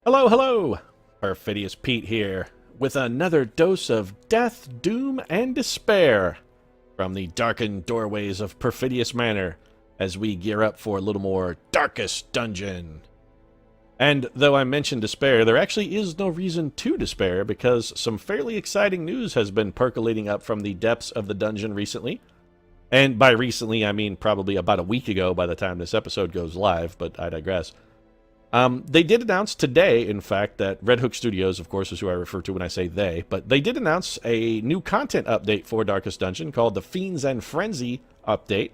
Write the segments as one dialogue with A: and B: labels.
A: Hello, hello! Perfidious Pete here, with another dose of death, doom, and despair from the darkened doorways of Perfidious Manor as we gear up for a little more Darkest Dungeon. And though I mentioned despair, there actually is no reason to despair because some fairly exciting news has been percolating up from the depths of the dungeon recently. And by recently, I mean probably about a week ago by the time this episode goes live, but I digress. They did announce today, in fact, that Red Hook Studios, of course, is who I refer to when I say they, but they did announce a new content update for Darkest Dungeon called the Fiends and Frenzy update,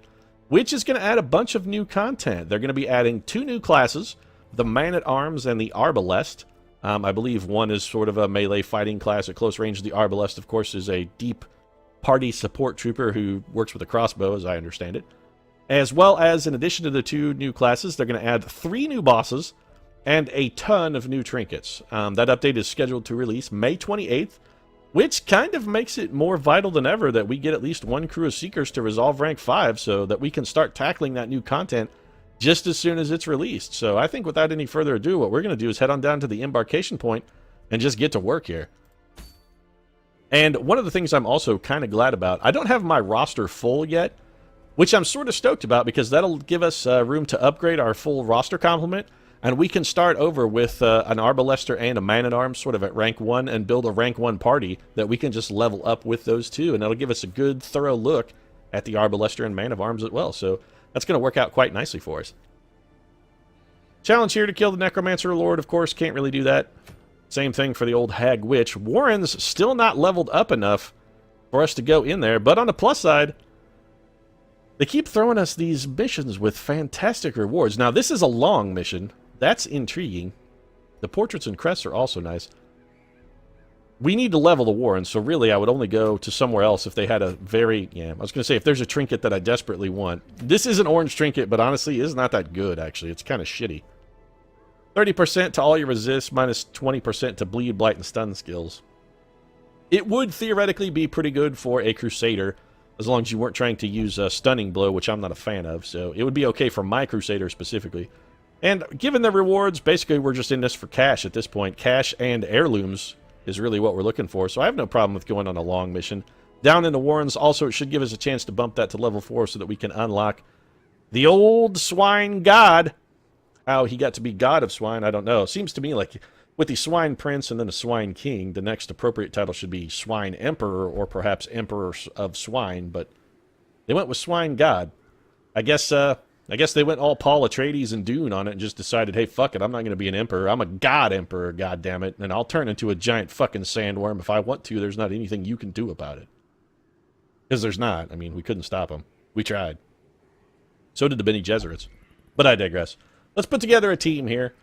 A: which is going to add a bunch of new content. They're going to be adding 2 new classes, the Man-at-Arms and the Arbalest. I believe one is sort of a melee fighting class at close range. The Arbalest, of course, is a deep party support trooper who works with a crossbow, as I understand it. As well as, in addition to the 2 new classes, they're going to add 3 new bosses, and a ton of new trinkets. That update is scheduled to release May 28th, which kind of makes it more vital than ever that we get at least 1 crew of Seekers to resolve rank 5 so that we can start tackling that new content just as soon as it's released. So I think without any further ado, what we're going to do is head on down to the embarkation point and just get to work here. And one of the things I'm also kind of glad about, I don't have my roster full yet, which I'm sort of stoked about because that'll give us room to upgrade our full roster complement. And we can start over with an Arbalester and a Man-at-Arms sort of at rank 1 and build a rank 1 party that we can just level up with those 2. And that'll give us a good, thorough look at the Arbalester and Man-at-Arms as well. So that's going to work out quite nicely for us. Challenge here to kill the Necromancer Lord, of course. Can't really do that. Same thing for the old Hag Witch. Warren's still not leveled up enough for us to go in there. But on the plus side, they keep throwing us these missions with fantastic rewards. Now, this is a long mission. That's intriguing. The portraits and crests are also nice. We need to level the Warren, so really I would only go to somewhere else if they had a very... Yeah, I was going to say, if there's a trinket that I desperately want. This is an orange trinket, but honestly, it's not that good, actually. It's kind of shitty. 30% to all your resist, minus 20% to bleed, blight, and stun skills. It would theoretically be pretty good for a Crusader, as long as you weren't trying to use a stunning blow, which I'm not a fan of, so it would be okay for my Crusader specifically. And given the rewards, basically we're just in this for cash at this point. Cash and heirlooms is really what we're looking for, so I have no problem with going on a long mission. Down in the Warrens, also it should give us a chance to bump that to level 4 so that we can unlock the old Swine God. How he got to be God of Swine, I don't know. Seems to me like with the Swine Prince and then a Swine King, the next appropriate title should be Swine Emperor or perhaps Emperor of Swine, but they went with Swine God. I guess they went all Paul Atreides and Dune on it and just decided, hey, fuck it, I'm not going to be an emperor. I'm a god emperor, goddammit, and I'll turn into a giant fucking sandworm if I want to. There's not anything you can do about it. Because there's not. I mean, we couldn't stop them. We tried. So did the Bene Gesserits. But I digress. Let's put together a team here.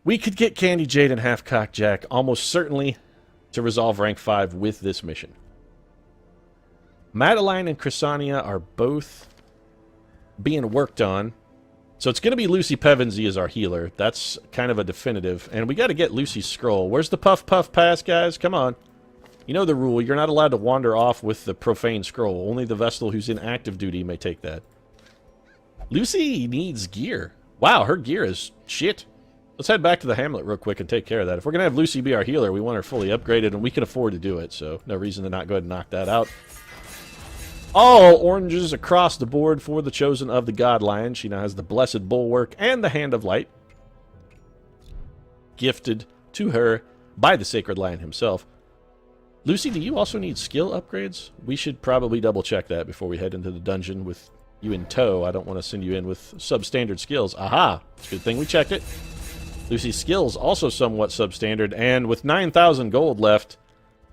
A: We could get Candy Jade and Half-Cock Jack almost certainly to resolve rank 5 with this mission. Madeline and Chrysania are both being worked on. So it's going to be Lucy Pevensey as our healer. That's kind of a definitive. And we got to get Lucy's scroll. Where's the Puff Puff Pass, guys? Come on. You know the rule. You're not allowed to wander off with the profane scroll. Only the Vestal who's in active duty may take that. Lucy needs gear. Wow, her gear is shit. Let's head back to the hamlet real quick and take care of that. If we're going to have Lucy be our healer, we want her fully upgraded, and we can afford to do it. So no reason to not go ahead and knock that out. All oranges across the board for the Chosen of the God Lion. She now has the Blessed Bulwark and the Hand of Light, gifted to her by the Sacred Lion himself. Lucy, do you also need skill upgrades? We should probably double check that before we head into the dungeon with you in tow. I don't want to send you in with substandard skills. Aha! It's a good thing we checked it. Lucy's skills also somewhat substandard, and with 9,000 gold left,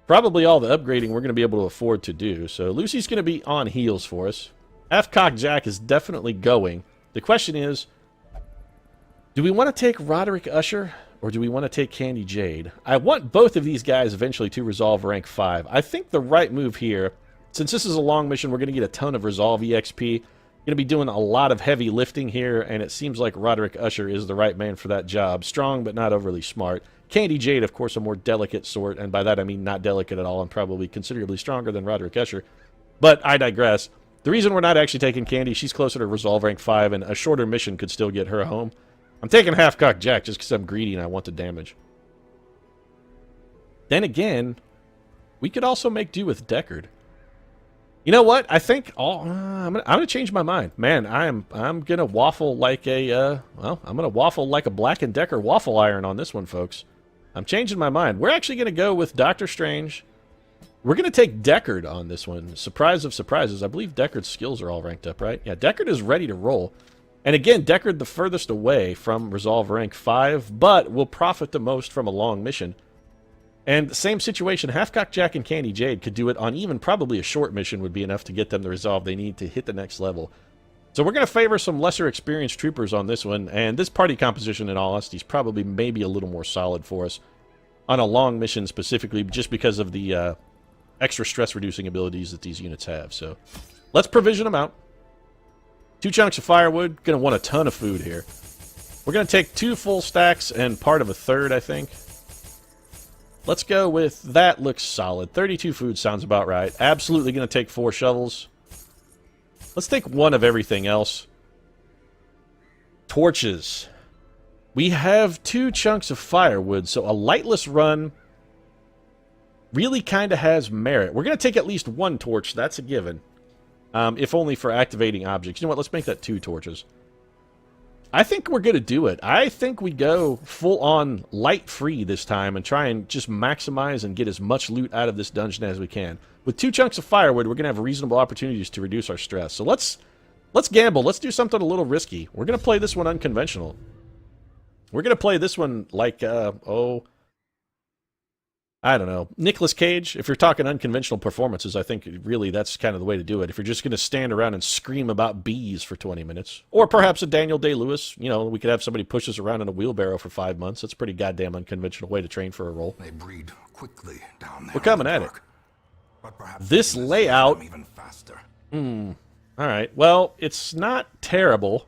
A: probably all the upgrading we're going to be able to afford to do. So Lucy's going to be on heals for us. Half-Cock Jack is definitely going. The question is, do we want to take Roderick Usher or do we want to take Candy Jade? I want both of these guys eventually to resolve rank 5. I think the right move here, since this is a long mission, we're going to get a ton of resolve EXP. Going to be doing a lot of heavy lifting here, and it seems like Roderick Usher is the right man for that job. Strong, but not overly smart. Candy Jade, of course, a more delicate sort, and by that I mean not delicate at all, and probably considerably stronger than Roderick Usher. But I digress. The reason we're not actually taking Candy, she's closer to resolve rank 5, and a shorter mission could still get her home. I'm taking half-cocked Jack just because I'm greedy and I want the damage. Then again, we could also make do with Deckard. You know what? I think I'm gonna change my mind, man. I'm gonna waffle like a I'm gonna waffle like a Black & Decker waffle iron on this one, folks. I'm changing my mind. We're actually gonna go with Doctor Strange. We're gonna take Deckard on this one. Surprise of surprises. I believe Deckard's skills are all ranked up, right? Yeah, Deckard is ready to roll. And again, Deckard the furthest away from Resolve rank 5, but will profit the most from a long mission. And same situation, Halfcock Jack and Candy Jade could do it on even probably a short mission would be enough to get them the resolve they need to hit the next level. So we're going to favor some lesser experienced troopers on this one, and this party composition, in all honesty, is probably maybe a little more solid for us on a long mission specifically, just because of the extra stress-reducing abilities that these units have. So let's provision them out. 2 chunks of firewood. Going to want a ton of food here. We're going to take 2 full stacks and part of a third, I think. Let's go with that. Looks solid. 32 food sounds about right. Absolutely going to take 4 shovels. Let's take 1 of everything else. Torches. We have 2 chunks of firewood, so a lightless run really kind of has merit. We're going to take at least 1 torch. That's a given. If only for activating objects. You know what? Let's make that 2 torches. I think we're going to do it. I think we go full-on light-free this time and try and just maximize and get as much loot out of this dungeon as we can. With 2 chunks of firewood, we're going to have reasonable opportunities to reduce our stress. So let's gamble. Let's do something a little risky. We're going to play this one unconventional. We're going to play this one like, I don't know, Nicolas Cage. If you're talking unconventional performances, I think really that's kind of the way to do it. If you're just going to stand around and scream about bees for 20 minutes. Or perhaps a Daniel Day-Lewis. You know, we could have somebody push us around in a wheelbarrow for 5 months. That's a pretty goddamn unconventional way to train for a role.
B: They breed quickly down there.
A: We're coming at it. This layout...
B: even faster.
A: Alright, well, it's not terrible.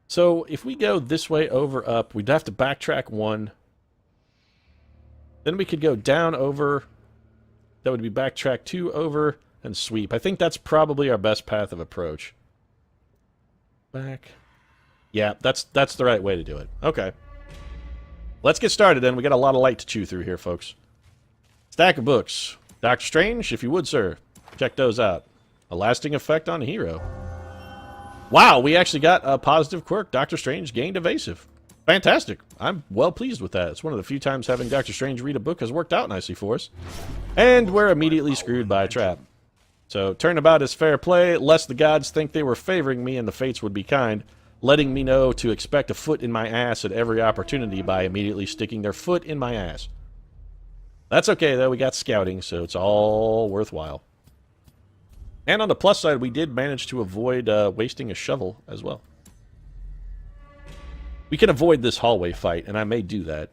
A: So, if we go this way, over, up, we'd have to backtrack 1... Then we could go down, over, that would be backtrack 2, over, and sweep. I think that's probably our best path of approach. Back. Yeah, that's the right way to do it. Okay. Let's get started then. We got a lot of light to chew through here, folks. Stack of books. Doctor Strange, if you would, sir. Check those out. A lasting effect on a hero. Wow, we actually got a positive quirk. Doctor Strange gained evasive. Fantastic. I'm well pleased with that. It's one of the few times having Doctor Strange read a book has worked out nicely for us. And we're immediately screwed by a trap. So, turnabout is fair play, lest the gods think they were favoring me and the fates would be kind, letting me know to expect a foot in my ass at every opportunity by immediately sticking their foot in my ass. That's okay, though. We got scouting, so it's all worthwhile. And on the plus side, we did manage to avoid wasting a shovel as well. We can avoid this hallway fight, and I may do that.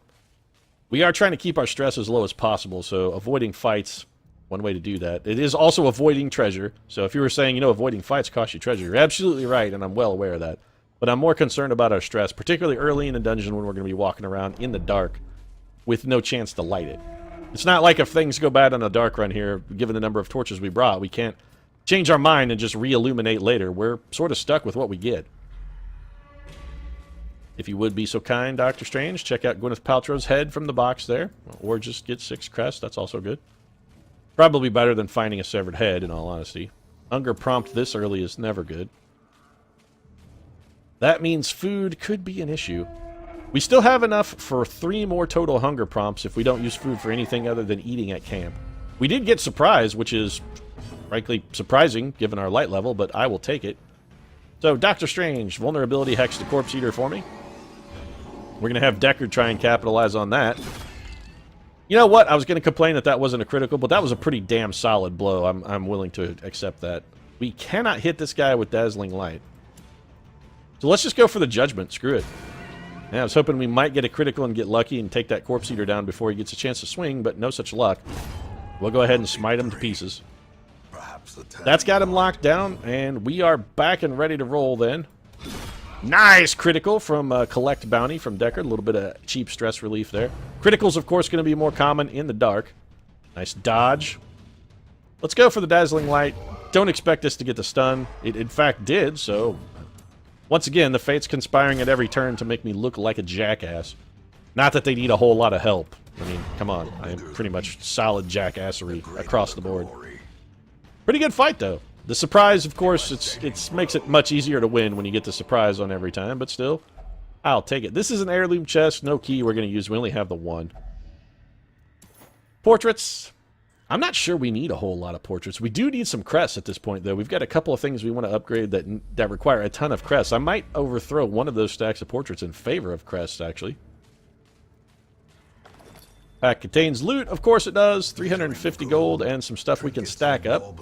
A: We are trying to keep our stress as low as possible, so avoiding fights, one way to do that. It is also avoiding treasure, so if you were saying, you know, avoiding fights costs you treasure, you're absolutely right, and I'm well aware of that. But I'm more concerned about our stress, particularly early in the dungeon when we're going to be walking around in the dark with no chance to light it. It's not like if things go bad on a dark run here, given the number of torches we brought, we can't change our mind and just re-illuminate later. We're sort of stuck with what we get. If you would be so kind, Doctor Strange, check out Gwyneth Paltrow's head from the box there. Or just get 6 crests, that's also good. Probably better than finding a severed head, in all honesty. Hunger prompt this early is never good. That means food could be an issue. We still have enough for 3 more total hunger prompts if we don't use food for anything other than eating at camp. We did get surprise, which is, frankly, surprising, given our light level, but I will take it. So, Doctor Strange, vulnerability hex to Corpse Eater for me. We're going to have Deckard try and capitalize on that. You know what? I was going to complain that that wasn't a critical, but that was a pretty damn solid blow. I'm willing to accept that. We cannot hit this guy with Dazzling Light. So let's just go for the Judgment. Screw it. Yeah, I was hoping we might get a critical and get lucky and take that Corpse Eater down before he gets a chance to swing, but no such luck. We'll go ahead and smite him to pieces. That's got him locked down, and we are back and ready to roll then. Nice critical from Collect Bounty from Deckard. A little bit of cheap stress relief there. Critical's, of course, going to be more common in the dark. Nice dodge. Let's go for the Dazzling Light. Don't expect us to get the stun. It, in fact, did, so Once again, the fates conspiring at every turn to make me look like a jackass. Not that they need a whole lot of help. I mean, come on. I am pretty much solid jackassery across the board. Pretty good fight, though. The surprise, of course, it makes it much easier to win when you get the surprise on every time, but still, I'll take it. This is an heirloom chest, no key we're going to use. We only have the one. Portraits. I'm not sure we need a whole lot of portraits. We do need some crests at this point, though. We've got a couple of things we want to upgrade that require a ton of crests. I might overthrow one of those stacks of portraits in favor of crests, actually. Pack contains loot. Of course it does. 350 gold and some stuff we can stack up.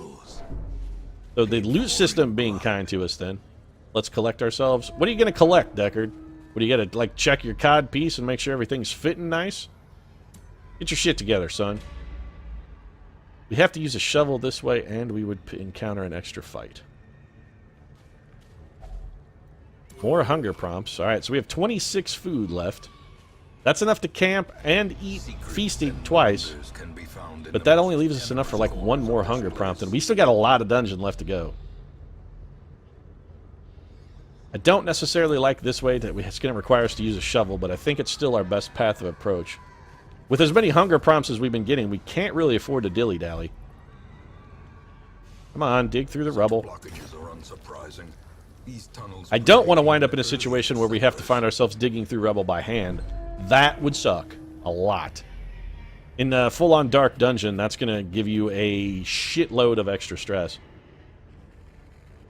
A: So the loot system being kind to us, then. Let's collect ourselves. What are you going to collect, Deckard? What, do you got to, like, check your cod piece and make sure everything's fitting nice? Get your shit together, son. We have to use a shovel this way, and we would encounter an extra fight. More hunger prompts. Alright, so we have 26 food left. That's enough to camp and eat feasting twice. But that only leaves us enough for like one more hunger prompt, and we still got a lot of dungeon left to go. I don't necessarily like this way. It's going to require us to use a shovel, but I think it's still our best path of approach. With as many hunger prompts as we've been getting, we can't really afford to dilly-dally. Come on, dig through the rubble. I don't want to wind up in a situation where we have to find ourselves digging through rubble by hand. That would suck a lot. In a full-on dark dungeon, that's going to give you a shitload of extra stress.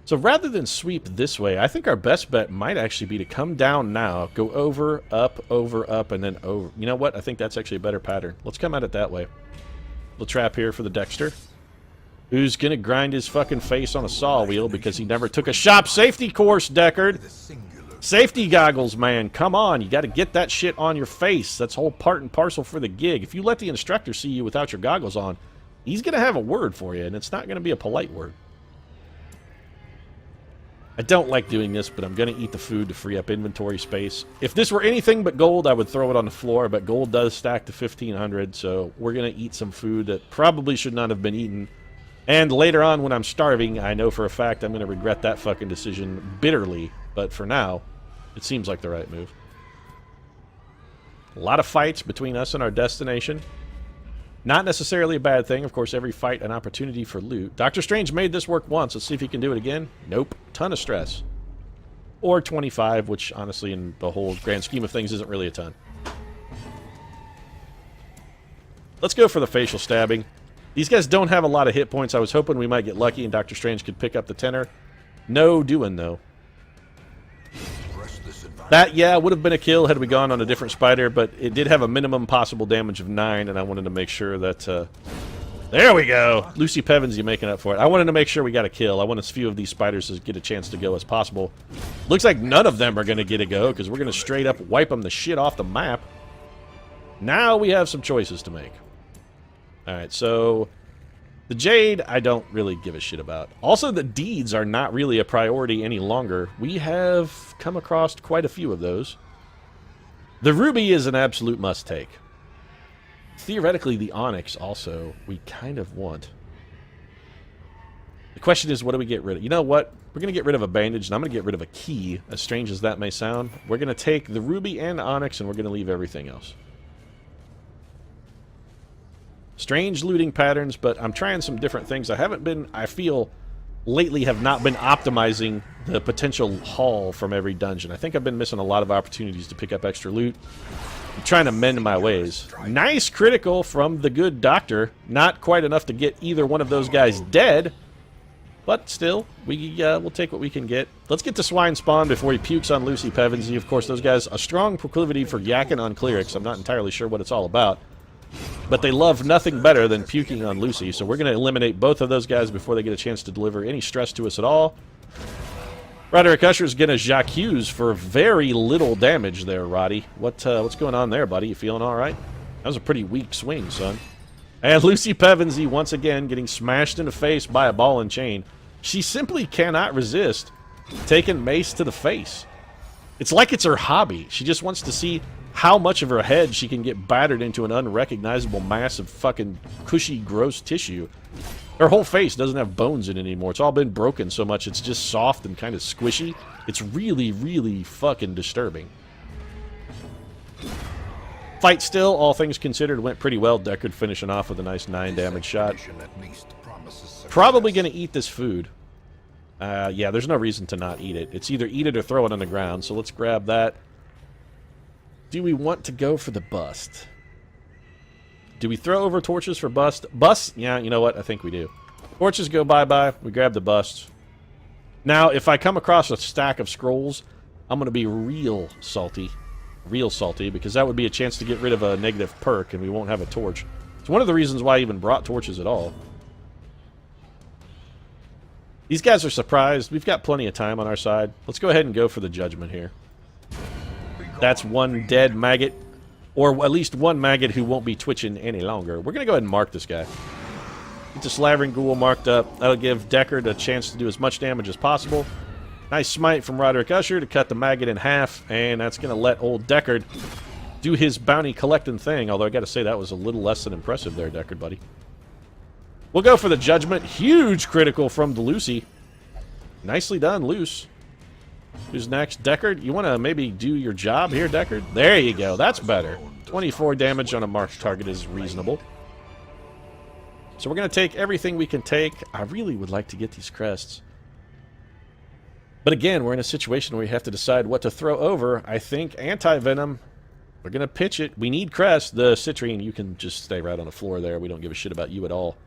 A: So rather than sweep this way, I think our best bet might actually be to come down now, go over, up, and then over. You know what? I think that's actually a better pattern. Let's come at it that way. Little trap here for the Dexter, who's going to grind his fucking face on a saw wheel because he never took a shop safety course, Deckard. Safety goggles, man. Come on. You got to get that shit on your face. That's whole part and parcel for the gig. If you let the instructor see you without your goggles on, he's going to have a word for you, and it's not going to be a polite word. I don't like doing this, but I'm going to eat the food to free up inventory space. If this were anything but gold, I would throw it on the floor, but gold does stack to 1,500, so we're going to eat some food that probably should not have been eaten. And later on, when I'm starving, I know for a fact I'm going to regret that fucking decision bitterly, but for now, it seems like the right move. A lot of fights between us and our destination. Not necessarily a bad thing. Of course, every fight an opportunity for loot. Doctor Strange made this work once. Let's see if he can do it again. Nope. Ton of stress. Or 25, which honestly in the whole grand scheme of things isn't really a ton. Let's go for the facial stabbing. These guys don't have a lot of hit points. I was hoping we might get lucky and Doctor Strange could pick up the tenor. No doing, though. That, yeah, would have been a kill had we gone on a different spider, but it did have a minimum possible damage of 9, and I wanted to make sure that, there we go! Lucy Pevensey making up for it. I wanted to make sure we got a kill. I want as few of these spiders to get a chance to go as possible. Looks like none of them are going to get a go, because we're going to straight up wipe them the shit off the map. Now we have some choices to make. Alright, so the Jade, I don't really give a shit about. Also, the deeds are not really a priority any longer. We have come across quite a few of those. The Ruby is an absolute must-take. Theoretically, the Onyx also, we kind of want. The question is, what do we get rid of? You know what? We're going to get rid of a bandage, and I'm going to get rid of a key, as strange as that may sound. We're going to take the Ruby and Onyx, and we're going to leave everything else. Strange looting patterns, but I'm trying some different things. I feel, lately have not been optimizing the potential haul from every dungeon. I think I've been missing a lot of opportunities to pick up extra loot. I'm trying to mend my ways. Nice critical from the good doctor. Not quite enough to get either one of those guys dead, but still, we'll take what we can get. Let's get to Swine Spawn before he pukes on Lucy Pevensey. Of course, those guys, a strong proclivity for yakking on clerics. I'm not entirely sure what it's all about. But they love nothing better than puking on Lucy, so we're going to eliminate both of those guys before they get a chance to deliver any stress to us at all. Roderick Usher's going to J'accuse for very little damage there, Roddy. What's going on there, buddy? You feeling all right? That was a pretty weak swing, son. And Lucy Pevensey, once again, getting smashed in the face by a ball and chain. She simply cannot resist taking Mace to the face. It's like it's her hobby. She just wants to see how much of her head she can get battered into an unrecognizable mass of fucking cushy, gross tissue. Her whole face doesn't have bones in it anymore. It's all been broken so much it's just soft and kind of squishy. It's really, really fucking disturbing. Fight still, all things considered, went pretty well. Deckard finishing off with a nice 9 damage shot. Probably going to eat this food. Yeah, there's no reason to not eat it. It's either eat it or throw it on the ground, so let's grab that. Do we want to go for the bust? Do we throw over torches for bust? Bust? Yeah, you know what? I think we do. Torches go bye-bye. We grab the bust. Now, if I come across a stack of scrolls, I'm going to be real salty. Real salty, because that would be a chance to get rid of a negative perk, and we won't have a torch. It's one of the reasons why I even brought torches at all. These guys are surprised. We've got plenty of time on our side. Let's go ahead and go for the judgment here. That's one dead maggot. Or at least one maggot who won't be twitching any longer. We're going to go ahead and mark this guy. Get the Slavering Ghoul marked up. That'll give Deckard a chance to do as much damage as possible. Nice smite from Roderick Usher to cut the maggot in half. And that's going to let old Deckard do his bounty collecting thing. Although I got to say that was a little less than impressive there, Deckard, buddy. We'll go for the judgment. Huge critical from the Lucy. Nicely done, Luce. Who's next? Deckard, you want to maybe do your job here, Deckard? There you go. That's better. 24 damage on a marked target is reasonable. So we're going to take everything we can take. I really would like to get these crests. But again, we're in a situation where we have to decide what to throw over. I think anti-venom. We're going to pitch it. We need crests. The citrine, you can just stay right on the floor there. We don't give a shit about you at all.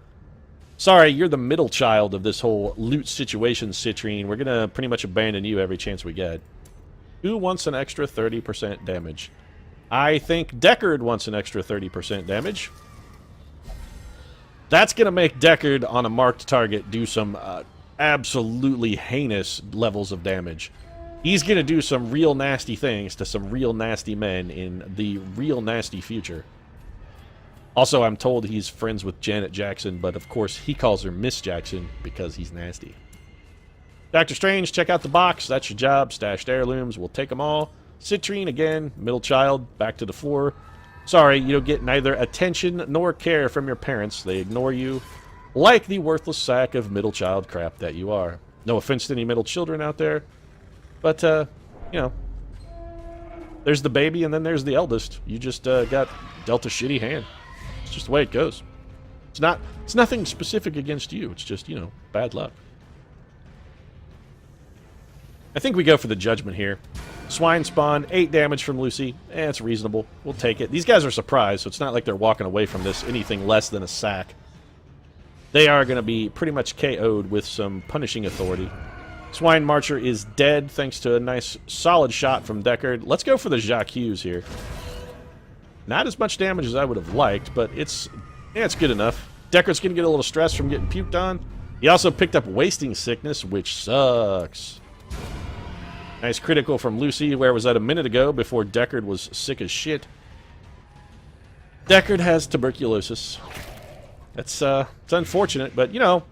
A: Sorry, you're the middle child of this whole loot situation, Citrine. We're going to pretty much abandon you every chance we get. Who wants an extra 30% damage? I think Deckard wants an extra 30% damage. That's going to make Deckard on a marked target do some absolutely heinous levels of damage. He's going to do some real nasty things to some real nasty men in the real nasty future. Also, I'm told he's friends with Janet Jackson, but of course he calls her Miss Jackson because he's nasty. Dr. Strange, check out the box. That's your job. Stashed heirlooms. We'll take them all. Citrine, again, middle child, back to the floor. Sorry, you don't get neither attention nor care from your parents. They ignore you like the worthless sack of middle child crap that you are. No offense to any middle children out there, but, you know, there's the baby and then there's the eldest. You just got dealt a shitty hand. It's just the way it goes. It's nothing specific against you. It's just, you know, bad luck. I think we go for the judgment here. Swine spawn, 8 damage from Lucy. It's reasonable. We'll take it. These guys are surprised, so it's not like they're walking away from this anything less than a sack. They are going to be pretty much KO'd with some punishing authority. Swine Marcher is dead thanks to a nice solid shot from Deckard. Let's go for the Jacques Hughes here. Not as much damage as I would have liked, but it's good enough. Deckard's going to get a little stress from getting puked on. He also picked up Wasting Sickness, which sucks. Nice critical from Lucy. Where was that a minute ago before Deckard was sick as shit? Deckard has tuberculosis. It's unfortunate, but, you know,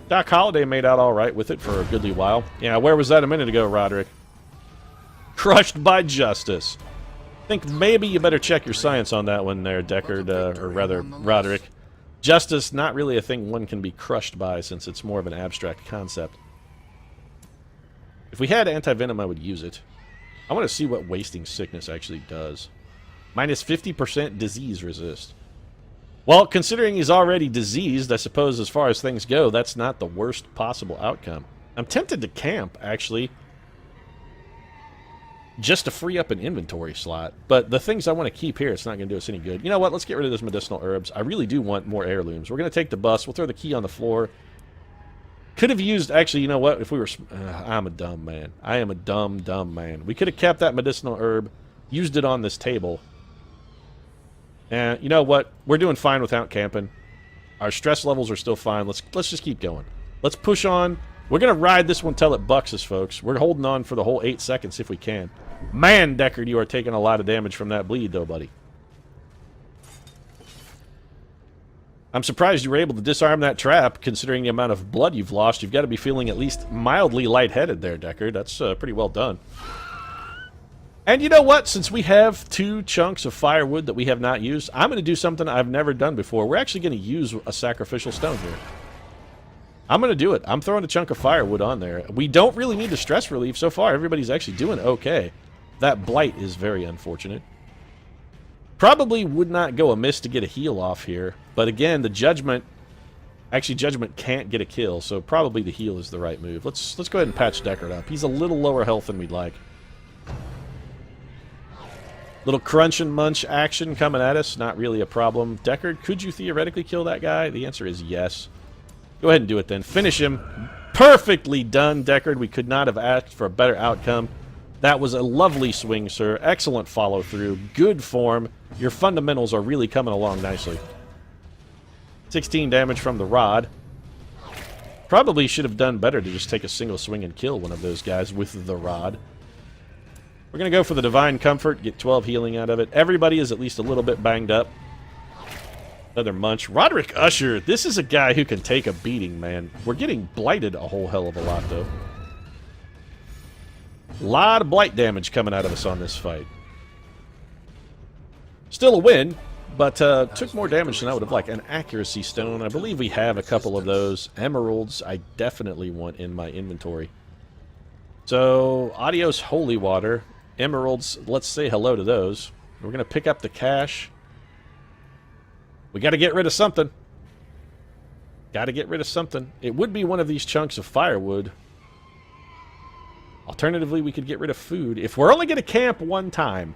A: Doc Holliday made out all right with it for a goodly while. Yeah, where was that a minute ago, Roderick? Crushed by justice. I think maybe you better check your science on that one there, Deckard, or rather, Roderick. Justice, not really a thing one can be crushed by, since it's more of an abstract concept. If we had anti-venom, I would use it. I want to see what Wasting Sickness actually does. Minus 50% disease resist. Well, considering he's already diseased, I suppose as far as things go, that's not the worst possible outcome. I'm tempted to camp, actually, just to free up an inventory slot. But the things I want to keep here, it's not going to do us any good. You know what? Let's get rid of those medicinal herbs. I really do want more heirlooms. We're going to take the bus. We'll throw the key on the floor. Could have used, actually, you know what? If we were, I'm a dumb man. I am a dumb, dumb man. We could have kept that medicinal herb, used it on this table. And you know what? We're doing fine without camping. Our stress levels are still fine. Let's just keep going. Let's push on. We're going to ride this one till it bucks us, folks. We're holding on for the whole 8 seconds if we can. Man, Deckard, you are taking a lot of damage from that bleed, though, buddy. I'm surprised you were able to disarm that trap, considering the amount of blood you've lost. You've got to be feeling at least mildly lightheaded there, Deckard. That's pretty well done. And you know what? Since we have 2 chunks of firewood that we have not used, I'm going to do something I've never done before. We're actually going to use a sacrificial stone here. I'm going to do it. I'm throwing a chunk of firewood on there. We don't really need the stress relief so far. Everybody's actually doing okay. That blight is very unfortunate. Probably would not go amiss to get a heal off here. But again, the judgment... Actually, judgment can't get a kill, so probably the heal is the right move. Let's go ahead and patch Deckard up. He's a little lower health than we'd like. Little crunch and munch action coming at us. Not really a problem. Deckard, could you theoretically kill that guy? The answer is yes. Go ahead and do it then. Finish him. Perfectly done, Deckard. We could not have asked for a better outcome. That was a lovely swing, sir. Excellent follow-through. Good form. Your fundamentals are really coming along nicely. 16 damage from the rod. Probably should have done better to just take a single swing and kill one of those guys with the rod. We're going to go for the Divine Comfort, get 12 healing out of it. Everybody is at least a little bit banged up. Another munch. Roderick Usher, this is a guy who can take a beating, man. We're getting blighted a whole hell of a lot, though. A lot of blight damage coming out of us on this fight. Still a win, but took more damage than I would have liked. An accuracy stone. I believe we have a couple of those. Emeralds I definitely want in my inventory. So, adios holy water. Emeralds, let's say hello to those. We're going to pick up the cash. We got to get rid of something. Got to get rid of something. It would be one of these chunks of firewood. Alternatively, we could get rid of food. If we're only going to camp one time,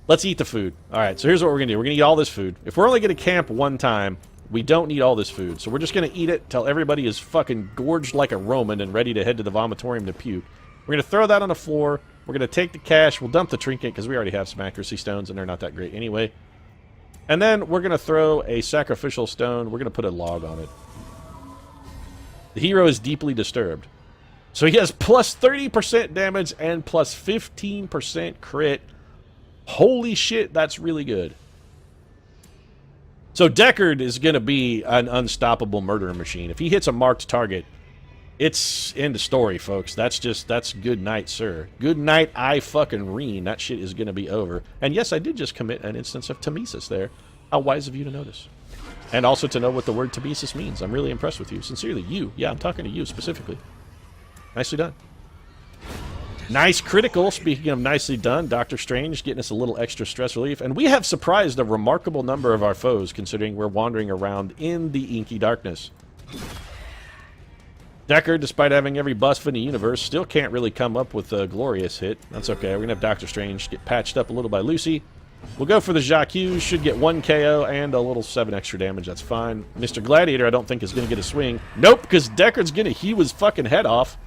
A: let's eat the food. Alright, so here's what we're going to do. We're going to eat all this food. If we're only going to camp one time, we don't need all this food. So we're just going to eat it till everybody is fucking gorged like a Roman and ready to head to the vomitorium to puke. We're going to throw that on the floor. We're going to take the cash. We'll dump the trinket because we already have some accuracy stones and they're not that great anyway. And then we're going to throw a sacrificial stone. We're going to put a log on it. The hero is deeply disturbed. So he has plus 30% damage and plus 15% crit. Holy shit, that's really good. So Deckard is going to be an unstoppable murder machine. If he hits a marked target, it's end of story, folks. That's good night, sir. Good night, I fucking reen. That shit is going to be over. And yes, I did just commit an instance of Temesis there. How wise of you to notice. And also to know what the word Temesis means. I'm really impressed with you. Sincerely, you. Yeah, I'm talking to you specifically. Nicely done. Nice critical. Speaking of nicely done, Doctor Strange getting us a little extra stress relief. And we have surprised a remarkable number of our foes, considering we're wandering around in the inky darkness. Deckard, despite having every buff in the universe, still can't really come up with a glorious hit. That's okay. We're going to have Doctor Strange get patched up a little by Lucy. We'll go for the Jacques. Should get 1 KO and a little 7 extra damage. That's fine. Mr. Gladiator, I don't think is going to get a swing. Nope, because Deckard's going to hew his fucking head off.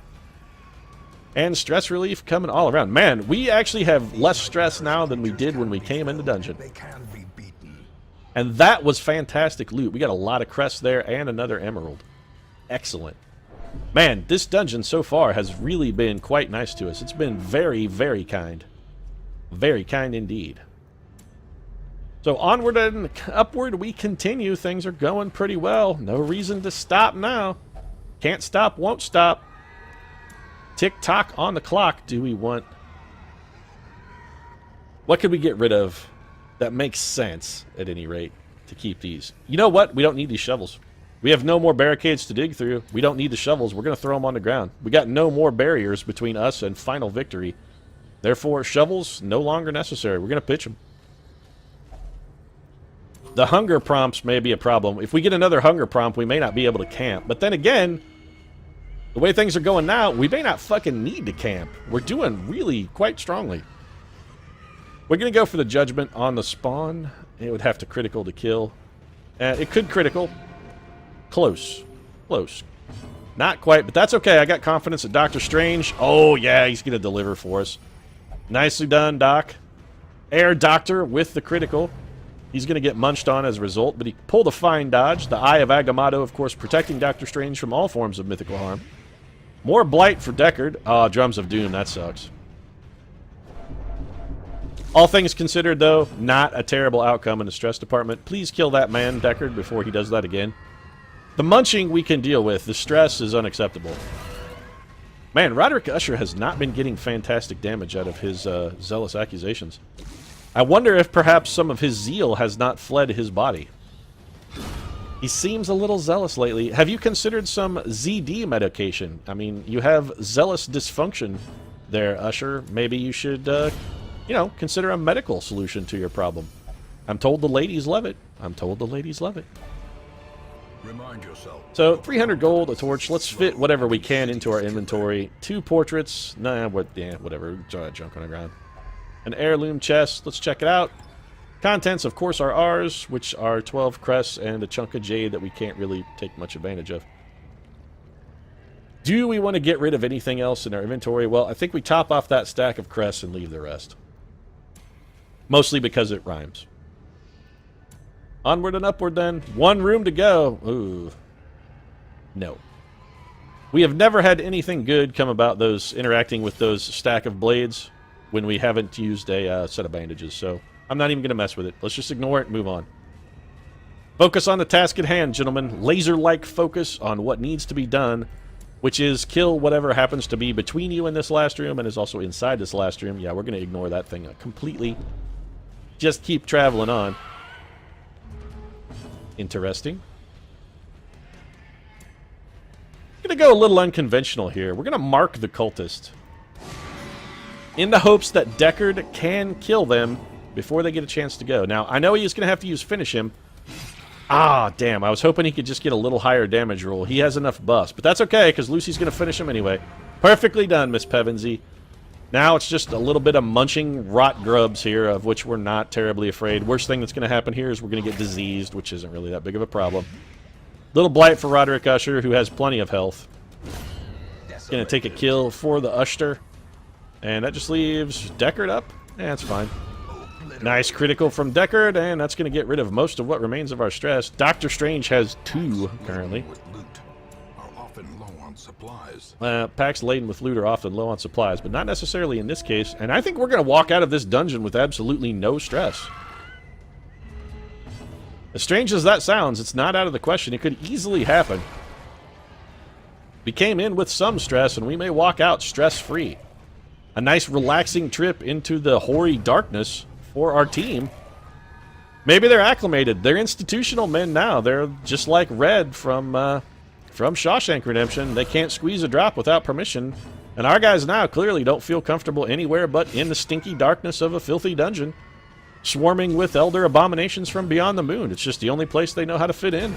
A: And stress relief coming all around. Man, we actually have less stress now than we did when we came in the dungeon.
B: They can be beaten.
A: And that was fantastic loot. We got a lot of crests there and another emerald. Excellent. Man, this dungeon so far has really been quite nice to us. It's been very, very kind. Very kind indeed. So onward and upward we continue. Things are going pretty well. No reason to stop now. Can't stop, won't stop. Tick-tock on the clock. Do we want... What could we get rid of that makes sense, at any rate, to keep these? You know what? We don't need these shovels. We have no more barricades to dig through. We don't need the shovels. We're going to throw them on the ground. We got no more barriers between us and final victory. Therefore, shovels no longer necessary. We're going to pitch them. The hunger prompts may be a problem. If we get another hunger prompt, we may not be able to camp. But then again... The way things are going now, we may not fucking need to camp. We're doing really quite strongly. We're going to go for the judgment on the spawn. It would have to critical to kill. It could critical. Close. Close. Not quite, but that's okay. I got confidence at Doctor Strange. Oh, yeah, he's going to deliver for us. Nicely done, Doc. Air Doctor with the critical. He's going to get munched on as a result, but he pulled a fine dodge. The Eye of Agamotto, of course, protecting Doctor Strange from all forms of mythical harm. More blight for Deckard. Ah, Drums of Doom. That sucks. All things considered, though, not a terrible outcome in the stress department. Please kill that man, Deckard, before he does that again. The munching we can deal with. The stress is unacceptable. Man, Roderick Usher has not been getting fantastic damage out of his zealous accusations. I wonder if perhaps some of his zeal has not fled his body. He seems a little zealous lately. Have you considered some ZD medication? I mean, you have zealous dysfunction there, Usher. Maybe you should, you know, consider a medical solution to your problem. I'm told the ladies love it. I'm told the ladies love it.
B: Remind yourself.
A: So, 300 gold, a torch. Let's fit whatever we can into our inventory. 2 portraits. Nah, whatever. Junk on the ground. An heirloom chest. Let's check it out. Contents, of course, are ours, which are 12 crests and a chunk of jade that we can't really take much advantage of. Do we want to get rid of anything else in our inventory? Well, I think we top off that stack of crests and leave the rest. Mostly because it rhymes. Onward and upward, then. 1 room to go. Ooh. No. We have never had anything good come about those interacting with those stack of blades when we haven't used a set of bandages, so I'm not even going to mess with it. Let's just ignore it and move on. Focus on the task at hand, gentlemen. Laser-like focus on what needs to be done, which is kill whatever happens to be between you and this last room and is also inside this last room. Yeah, we're going to ignore that thing completely. Just keep traveling on. Interesting. I'm going to go a little unconventional here. We're going to mark the cultist in the hopes that Deckard can kill them before they get a chance to go. Now, I know he's going to have to use Finish Him. Ah, damn. I was hoping he could just get a little higher damage roll. He has enough buffs. But that's okay, because Lucy's going to finish him anyway. Perfectly done, Miss Pevensey. Now it's just a little bit of munching rot grubs here, of which we're not terribly afraid. Worst thing that's going to happen here is we're going to get diseased, which isn't really that big of a problem. Little blight for Roderick Usher, who has plenty of health. Going to take a kill for the Usher. And that just leaves Deckard up. That's fine. Nice critical from Deckard, and that's going to get rid of most of what remains of our stress. Doctor Strange has 2 currently. Packs laden with loot are often low on supplies, but not necessarily in this case. And I think we're going to walk out of this dungeon with absolutely no stress. As strange as that sounds, it's not out of the question. It could easily happen. We came in with some stress, and we may walk out stress-free. A nice relaxing trip into the hoary darkness for our team. Maybe they're acclimated. They're institutional men now. They're just like Red from Shawshank Redemption. They can't squeeze a drop without permission. And our guys now clearly don't feel comfortable anywhere but in the stinky darkness of a filthy dungeon, swarming with elder abominations from beyond the moon. It's just the only place they know how to fit in.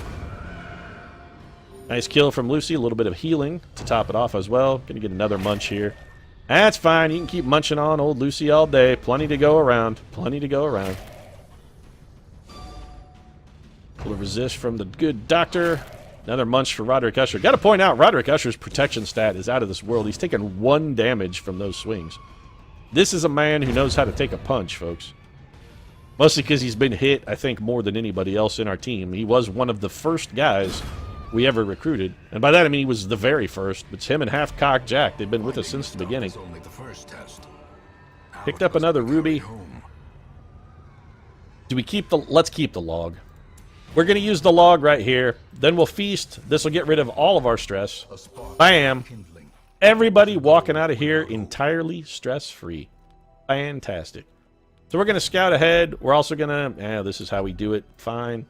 A: Nice kill from Lucy. A little bit of healing to top it off as well. Gonna get another munch here. That's fine. You can keep munching on old Lucy all day. Plenty to go around. Plenty to go around. A little resist from the good doctor. Another munch for Roderick Usher. Got to point out, Roderick Usher's protection stat is out of this world. He's taken 1 damage from those swings. This is a man who knows how to take a punch, folks. Mostly because he's been hit, I think, more than anybody else in our team. He was one of the first guys we ever recruited. And by that I mean he was the very first. It's him and Half-Cock Jack. They've been with us since the beginning. Picked up another ruby. Do we keep the... Let's keep the log. We're going to use the log right here. Then we'll feast. This will get rid of all of our stress. Bam! Everybody walking out of here entirely stress-free. Fantastic. So we're going to scout ahead. We're also going to... this is how we do it. Fine.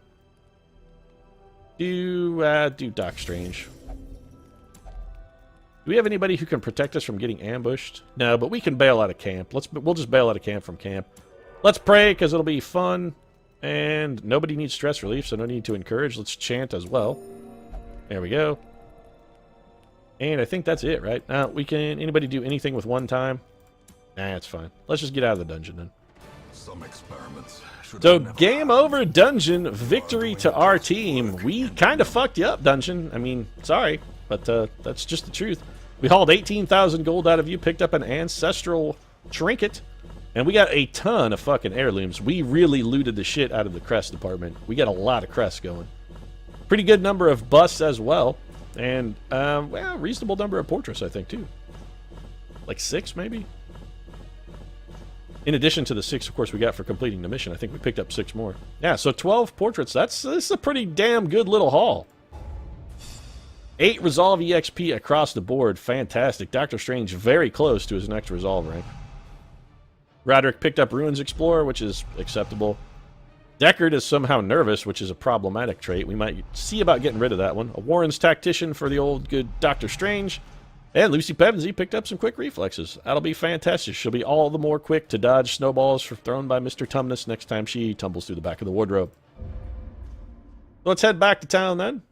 A: Do Doc Strange. Do we have anybody who can protect us from getting ambushed? No, but we can bail out of camp. We'll just bail out of camp from camp. Let's pray, because it'll be fun. And nobody needs stress relief, so no need to encourage. Let's chant as well. There we go. And I think that's it, right? Anybody do anything with 1 time? Nah, it's fine. Let's just get out of the dungeon then.
B: Some experiments.
A: So, game over, dungeon. Victory to our team. We kind of fucked you up, dungeon. I mean, sorry, but that's just the truth. We hauled 18,000 gold out of you, picked up an ancestral trinket, and we got a ton of fucking heirlooms. We really looted the shit out of the crest department. We got a lot of crests going. Pretty good number of busts as well, and, well, reasonable number of portraits, I think, too. Like 6, maybe? In addition to the 6, of course, we got for completing the mission. I think we picked up 6 more. Yeah, so 12 portraits. This is a pretty damn good little haul. 8 Resolve EXP across the board. Fantastic. Doctor Strange very close to his next Resolve rank. Roderick picked up Ruins Explorer, which is acceptable. Deckard is somehow nervous, which is a problematic trait. We might see about getting rid of that one. A Warren's tactician for the old good Doctor Strange. And Lucy Pevensey picked up some quick reflexes. That'll be fantastic. She'll be all the more quick to dodge snowballs thrown by Mr. Tumnus next time she tumbles through the back of the wardrobe. Let's head back to town then.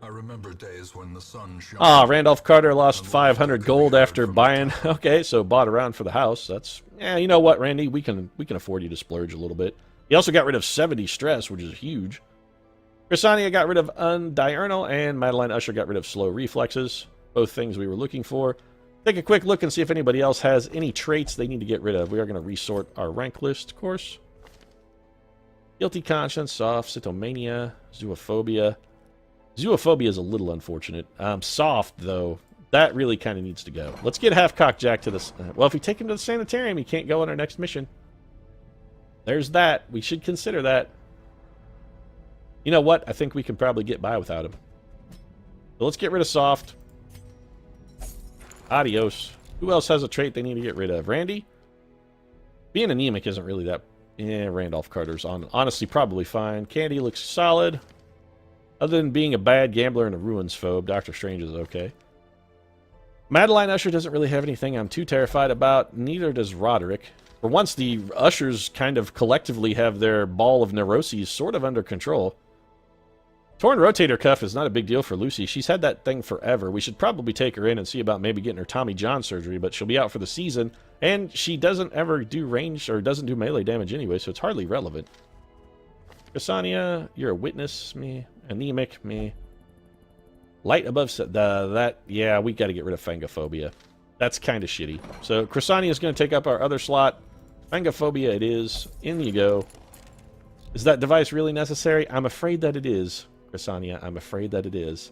B: I remember days when the sun shone.
A: Ah, Randolph Carter lost 500 gold after buying. Okay, so bought around for the house. That's, yeah, you know what, Randy? We can afford you to splurge a little bit. He also got rid of 70 stress, which is huge. Chrysania got rid of undiurnal, and Madeline Usher got rid of slow reflexes. Both things we were looking for. Take a quick look and see if anybody else has any traits they need to get rid of. We are going to resort our rank list, of course. Guilty conscience, soft, cytomania, zoophobia. Zoophobia is a little unfortunate. Soft, though, that really kind of needs to go. Let's get Half-Cock Jack to this. Well, if we take him to the sanitarium, he can't go on our next mission. There's that. We should consider that. You know what? I think we can probably get by without him. So let's get rid of soft. Adios. Who else has a trait they need to get rid of? Randy? Being anemic isn't really that... Yeah, Randolph Carter's honestly probably fine. Candy looks solid. Other than being a bad gambler and a ruins phobe, Doctor Strange is okay. Madeline Usher doesn't really have anything I'm too terrified about. Neither does Roderick. For once, the Ushers kind of collectively have their ball of neuroses sort of under control. Torn rotator cuff is not a big deal for Lucy. She's had that thing forever. We should probably take her in and see about maybe getting her Tommy John surgery, but she'll be out for the season, and she doesn't ever do range or doesn't do melee damage anyway, so it's hardly relevant. Cassania, you're a witness, me. Anemic, me. Light above that, yeah, we got to get rid of Fangophobia. That's kind of shitty. So Chrysania is going to take up our other slot. Fangophobia it is. In you go. Is that device really necessary? I'm afraid that it is. Chrysania, I'm afraid that it is.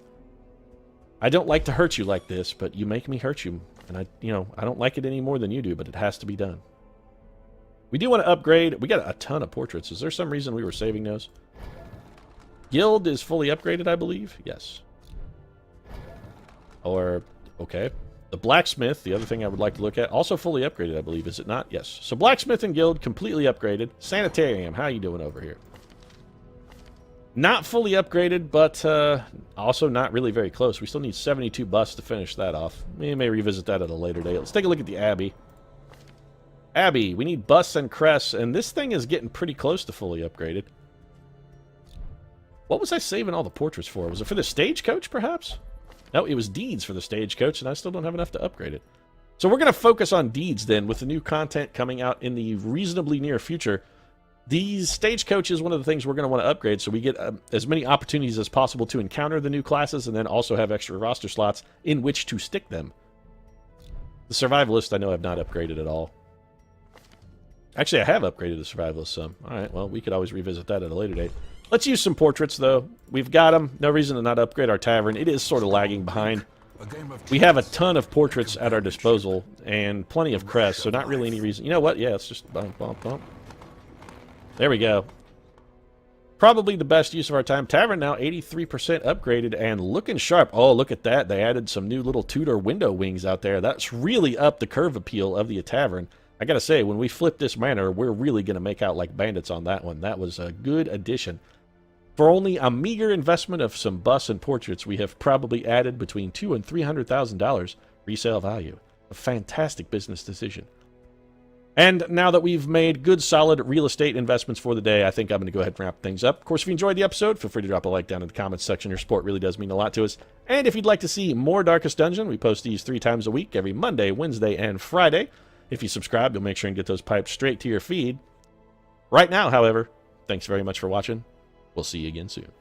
A: I don't like to hurt you like this, but you make me hurt you. And I don't like it any more than you do, but it has to be done. We do want to upgrade. We got a ton of portraits. Is there some reason we were saving those? Guild is fully upgraded, I believe. Yes. Or, okay. The blacksmith, the other thing I would like to look at, also fully upgraded, I believe. Is it not? Yes. So blacksmith and guild completely upgraded. Sanitarium, how you doing over here? Not fully upgraded, but also not really very close. We still need 72 busts to finish that off. We may revisit that at a later date. Let's take a look at the Abbey. Abbey, we need busts and crests, and this thing is getting pretty close to fully upgraded. What was I saving all the portraits for? Was it for the stagecoach, perhaps? No, it was deeds for the stagecoach, and I still don't have enough to upgrade it. So we're going to focus on deeds, then, with the new content coming out in the reasonably near future. These stagecoach is one of the things we're going to want to upgrade, so we get as many opportunities as possible to encounter the new classes, and then also have extra roster slots in which to stick them. The survivalist I know I've not upgraded at all. Actually, I have upgraded the survivalist some. Alright, well, we could always revisit that at a later date. Let's use some portraits, though. We've got them. No reason to not upgrade our tavern. It is sort of lagging behind. We have a ton of portraits at our disposal, and plenty of crests, so not really any reason. You know what? Yeah, let's just bump, bump, bump. There we go. Probably the best use of our time. Tavern now 83% upgraded and looking sharp. Oh, look at that. They added some new little Tudor window wings out there. That's really up the curve appeal of the tavern. I gotta say, when we flip this manor, we're really gonna make out like bandits on that one. That was a good addition. For only a meager investment of some busts and portraits, we have probably added between $200,000 and $300,000 resale value. A fantastic business decision. And now that we've made good, solid real estate investments for the day, I think I'm going to go ahead and wrap things up. Of course, if you enjoyed the episode, feel free to drop a like down in the comments section. Your support really does mean a lot to us. And if you'd like to see more Darkest Dungeon, we post these 3 times a week, every Monday, Wednesday, and Friday. If you subscribe, you'll make sure and get those piped straight to your feed. Right now, however, thanks very much for watching. We'll see you again soon.